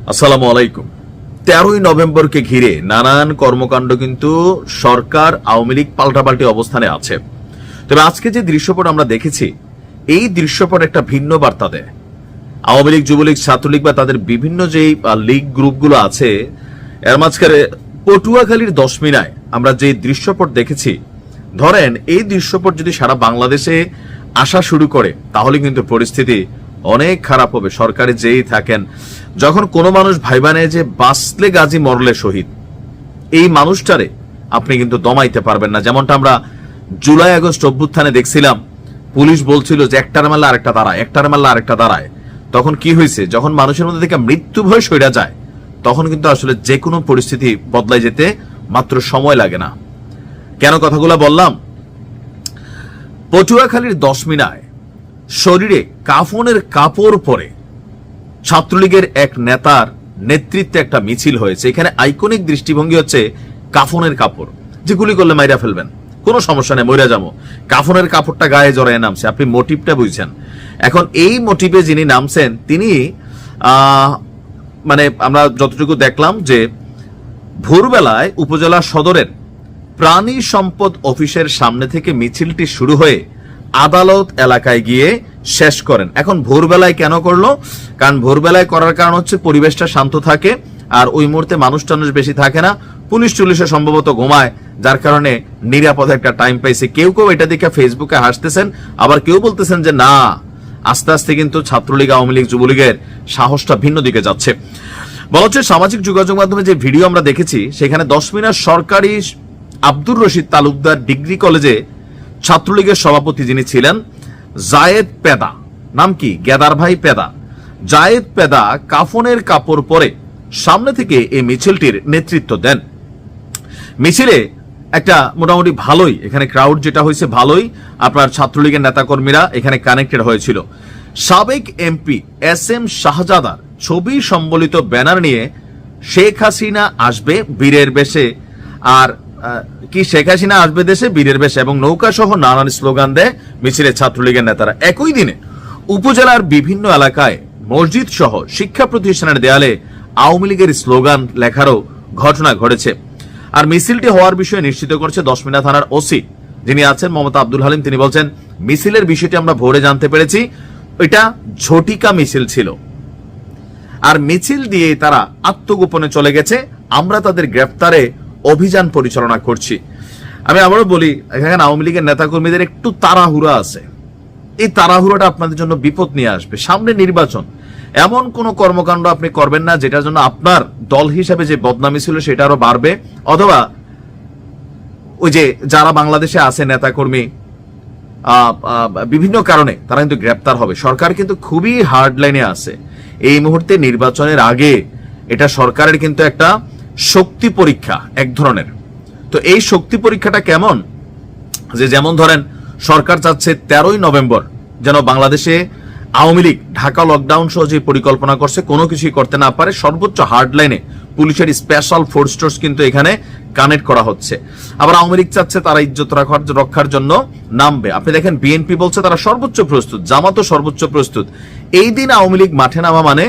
আসসালামু আলাইকুম। 13ই নভেম্বরকে ঘিরে নানান কর্মকাণ্ড কিন্তু সরকার আওয়ামী লীগ পাল্টাপাল্টি অবস্থানে আছে। তবে আজকে যে দৃশ্যপট আমরা দেখেছি, এই দৃশ্যপট একটা ভিন্ন বার্তা দেয়। আওয়ামী লীগ, যুবলীগ, ছাত্রলীগ বা তাদের বিভিন্ন যে লীগ গ্রুপগুলো আছে, এর মাঝখানে পটুয়াখালীর 10 মিনায় আমরা যে দৃশ্যপট দেখেছি, ধরেন এই দৃশ্যপট যদি সারা বাংলাদেশে আসা শুরু করে তাহলে কিন্তু পরিস্থিতি অনেক খারাপ হবে। সরকারে যেই থাকেন, যখন কোনো মানুষ ভাইবা নেয় যে বাঁচলে গাজী মরলে শহীদ, এই মানুষটারে আপনি কিন্তু দমাইতে পারবেন না। যেমনটা আমরা জুলাই আগস্ট অভ্যুত্থানে দেখছিলাম, পুলিশ বলছিল যে একটার মারলে আরেকটা দাঁড়ায়, একটার মারলে আরেকটা দাঁড়ায়। তখন কি হয়েছে, যখন মানুষের মধ্যে থেকে মৃত্যু ভয় সইরা যায়, তখন কিন্তু আসলে যে কোনো পরিস্থিতি বদলাই যেতে মাত্র সময় লাগে না। কেন কথাগুলো বললাম? পটুয়াখালীর 10 মিনায় শরীরে কাফনের কাপড় পরে ছাত্রলীগের এক নেতার নেতৃত্বে একটা মিছিল হয়েছে। এখানে আইকনিক দৃষ্টিভঙ্গি হচ্ছে কাফনের কাপড়, যে গুলি করলে মাইরা ফেলবেন, কোনো সমস্যা নেই, মইরা যাবো, কাফনের কাপড়টা গায়ে জড়ায় নামছে। আপনি মোটিভটা বুঝছেন। এখন এই মোটিভে যিনি নামছেন, তিনি মানে আমরা যতটুকু দেখলাম যে ভোরবেলায় উপজেলা সদরের প্রাণী সম্পদ অফিসের সামনে থেকে মিছিলটি শুরু হয়ে আদালত এলাকায় গিয়ে শেষ করেন। এখন ভোরবেলায় কেন করলো? কারণ ভোরবেলায় করার কারণ হচ্ছে পরিবেশটা শান্ত থাকে, আর ওই মুহূর্তে মানুষ টানুষ বেশি থাকে না, পুলিশ টুলিশে সম্ভবত ঘুমায়, যার কারণে নিরাপদে একটা টাইম পাইছে। কেউ কেউ এটা দেখে ফেসবুকে হাসতেছেন, আবার কেউ বলতেছেন যে না, আস্তে আস্তে কিন্তু ছাত্রলীগ, আওয়ামী লীগ, যুবলীগের সাহসটা ভিন্ন দিকে যাচ্ছে। বলা হচ্ছে সামাজিক যোগাযোগ মাধ্যমে যে ভিডিও আমরা দেখেছি, সেখানে 10 মিনার সরকারি আব্দুর রশিদ তালুকদার ডিগ্রি কলেজে ছাত্রলীগের সভাপতি যিনি ছিলেন জায়েদ পেদা, নাম কি, গেদার ভাই পেদা, জায়েদ পেদা কাফনের কাপড় পরে সামনে থেকে এই মিছিলটির নেতৃত্ব দেন। মিছিলে একটা মোটামুটি ভালোই, এখানে ক্রাউড যেটা হয়েছে ভালোই, আপনার ছাত্রলীগের নেতাকর্মীরা এখানে কানেক্টেড হয়েছিল। সাবেক এমপি SM শাহজাদার ছবি সম্বলিত ব্যানার নিয়ে শেখ হাসিনা আসবে বীরের বেশে, আর কি শেখ হাসিনা আসবে দেশে বীরের বেশে, এবং নৌকা সহ নানান স্লোগান দেয় মিছিলে ছাত্রলীগের নেতারা। একই দিনে উপজেলার বিভিন্ন এলাকায় মসজিদ সহ শিক্ষা প্রতিষ্ঠানের দেয়ালে আওয়ামী লীগের স্লোগান লেখারও ঘটনা ঘটেছে। আর মিছিলটি হওয়ার বিষয়ে নিশ্চিত করছে 10 মিনা থানার ওসি যিনি আছেন মমতা আব্দুল হালিম। তিনি বলছেন, মিছিলের বিষয়টি আমরা ভোরে জানতে পেরেছি, এটা ঝটিকা মিছিল ছিল, আর মিছিল দিয়ে তারা আত্মগোপনে চলে গেছে, আমরা তাদের গ্রেফতারে অভিযান পরিচালনা করছি। আমি আবারও বলি, এখানে আওয়ামী লীগের নেতাকর্মীদের একটু তাড়াহুড়া আছে। এই তাড়াহুড়াটা আপনাদের জন্য বিপদ নিয়ে আসবে। সামনে নির্বাচন, এমন কোন কর্মকাণ্ড আপনি করবেন না যেটার জন্য আপনার দল হিসাবে যে বদনামি ছিল সেটা আরো বাড়বে, অথবা ওই যে যারা বাংলাদেশে আছে নেতাকর্মী বিভিন্ন কারণে তারা কিন্তু গ্রেপ্তার হবে। সরকার কিন্তু খুবই হার্ড লাইনে আছে এই মুহূর্তে। নির্বাচনের আগে এটা সরকারের কিন্তু একটা শক্তি পরীক্ষা এক ধরনের। তো এই শক্তি পরীক্ষাটা কেমন, যে যেমন ধরেন সরকার চাচ্ছে 13ই নভেম্বর যেন বাংলাদেশে আওয়ামী লীগ ঢাকা লকডাউন সহ যে পরিকল্পনা করছে কোনো কিছুই করতে না পারে। সর্বোচ্চ হার্ড লাইনে পুলিশের স্পেশাল ফোর্স কিন্তু এখানে কানেক্ট করা হচ্ছে। আবার আওয়ামী লীগ চাচ্ছে তারা ইজ্জত রক্ষার জন্য নামবে। আপনি দেখেন বিএনপি বলছে তারা সর্বোচ্চ প্রস্তুত, জামাতও সর্বোচ্চ প্রস্তুত। এই দিন আওয়ামী লীগ মাঠে নামা মানে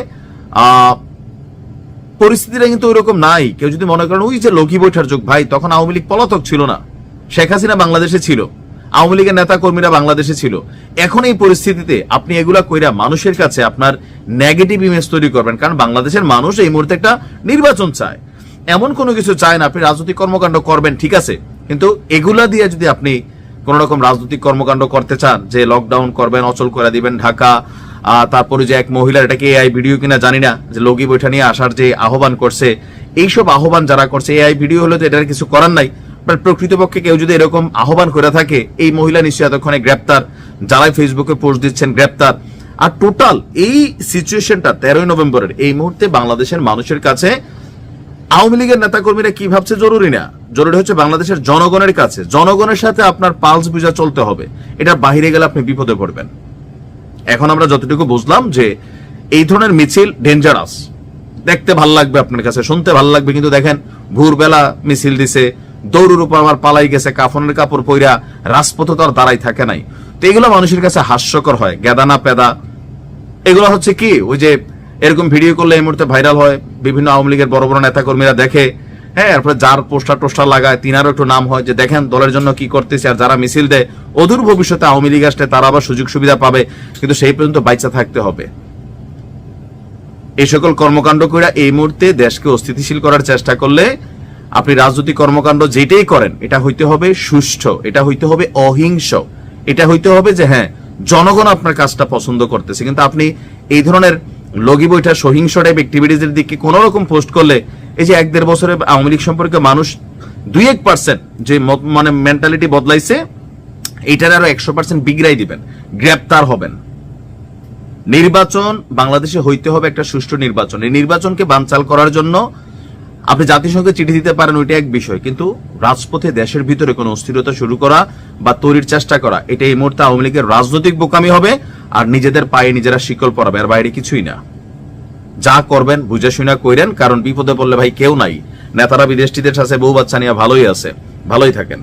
পরিস্থিতিটা কিন্তু ওইরকম নাই। কেউ যদি মনে করেন ওই যে লগি বৈঠার যুগ, ভাই তখন আওয়ামী লীগ পলাতক ছিল না, শেখ হাসিনা বাংলাদেশে ছিল, আওয়ামী লীগের নেতা কর্মীরা বাংলাদেশে ছিল। এখন এই পরিস্থিতিতে আপনি এগুলা কইরা মানুষের কাছে আপনার নেগেটিভ ইমেজ তৈরি করবেন, কারণ বাংলাদেশের মানুষ এই মুহূর্তে একটা নির্বাচন চায়, এমন কোনো কিছু চায় না। আপনি রাজনৈতিক কর্মকাণ্ড করবেন ঠিক আছে, কিন্তু এগুলা দিয়ে যদি আপনি কোন রকম রাজনৈতিক কর্মকাণ্ড করতে চান, যে লকডাউন করবেন, অচল করে দিবেন ঢাকা, তারপরে যে এক মহিলার, এটাকে এআই ভিডিও কিনা জানি না, যে লগি বৈঠা নিয়ে আসার যে আহ্বান করছে, এইসব আহ্বান যারা করছে, এআই ভিডিও হলে তো এটার কিছু করার নাই। প্রকৃতপক্ষে কেউ যদি এরকম আহ্বান করে থাকে, এই মহিলা নিশ্চয়ই এতক্ষণে গ্রেপ্তার, যারাই ফেসবুকে পোস্ট দিচ্ছেন গ্রেপ্তার। আর টোটাল এই সিচুয়েশনটা 13ই নভেম্বরের এই মুহূর্তে বাংলাদেশের মানুষের কাছে আওয়ামী লীগের নেতাকর্মীরা কি ভাবছে জরুরি না, জরুরি হচ্ছে বাংলাদেশের জনগণের কাছে। জনগণের সাথে আপনার পালস বুঝা চলতে হবে, এটা বাহিরে গেলে আপনি বিপদে পড়বেন। এখন আমরা যতটুকু বুঝলাম যে এই ধরনের মিছিল ডেঞ্জারাস, দেখতে ভাল লাগবে আপনার কাছে, শুনতে ভাল লাগবে, কিন্তু দেখেন ভোরবেলা মিছিল দিছে, দৌড়ের উপর আবার পালাই গেছে, কাফনের কাপড় পইরা, রাজপথে তো আর দাঁড়াই থাকে নাই। তো এগুলো মানুষের কাছে হাস্যকর হয়, গেদানা পেদা। এগুলো হচ্ছে কি ওই যে এরকম ভিডিও করলে এই মুহূর্তে ভাইরাল হয়, বিভিন্ন আওয়ামী লীগের বড় বড় নেতাকর্মীরা দেখে, হ্যাঁ, এরপরে যার পোস্টার লাগায় তিনারও একটু নাম হয় যে দেখেন দলের জন্য কি করতেছে। আর যারা মিছিল দেয় অদূর ভবিষ্যতে আওয়ামী লীগ আসলে তারা আবার সুযোগ সুবিধা পাবে, কিন্তু সেই পর্যন্ত বাইচা থাকতে হবে। এই সকল কর্মকাণ্ড করে এই মুহূর্তে দেশকে অস্থিতিশীল করার চেষ্টা করলে আপনি রাজনৈতিক কর্মকাণ্ড যেটাই করেন এটা হইতে হবে সুষ্ঠু, এটা হইতে হবে অহিংস, এটা হইতে হবে যে হ্যাঁ জনগণ আপনার কাজটা পছন্দ করতেছে। কিন্তু আপনি এই ধরনের লগি বৈঠা সহিংস টাইপ অ্যাক্টিভিটিজের দিকে কোন রকম পোস্ট করলে এই যে 1-1.5 বছরে আওয়ামী লীগ সম্পর্কে মানুষ 2-1% যে মানে মেন্টালিটি বদলাইছে, এটার আরো 100% বিগড়াই দিবেন, গ্রেপ্তার হবেন। নির্বাচন বাংলাদেশে হইতে হবে একটা সুষ্ঠু নির্বাচন। এই নির্বাচনকে বানচাল করার জন্য আপনি জাতিসংঘে চিঠি দিতে পারেন, ওইটা এক বিষয়, কিন্তু রাজপথে দেশের ভিতরে কোনো অস্থিরতা শুরু করা বা তৈরির চেষ্টা করা, এটা এই মুহূর্তে আওয়ামী লীগের রাজনৈতিক বোকামি হবে আর নিজেদের পায়ে নিজেরা শিকল পরাবে, আর বাইরে কিছুই না। যা করবেন বুঝে শুনে কইরেন, কারণ বিপদে পড়লে ভাই কেউ নাই। নেতারা বিদেশিদের সাথে বউ বাচ্চা নিয়ে ভালোই আছে, ভালোই থাকেন।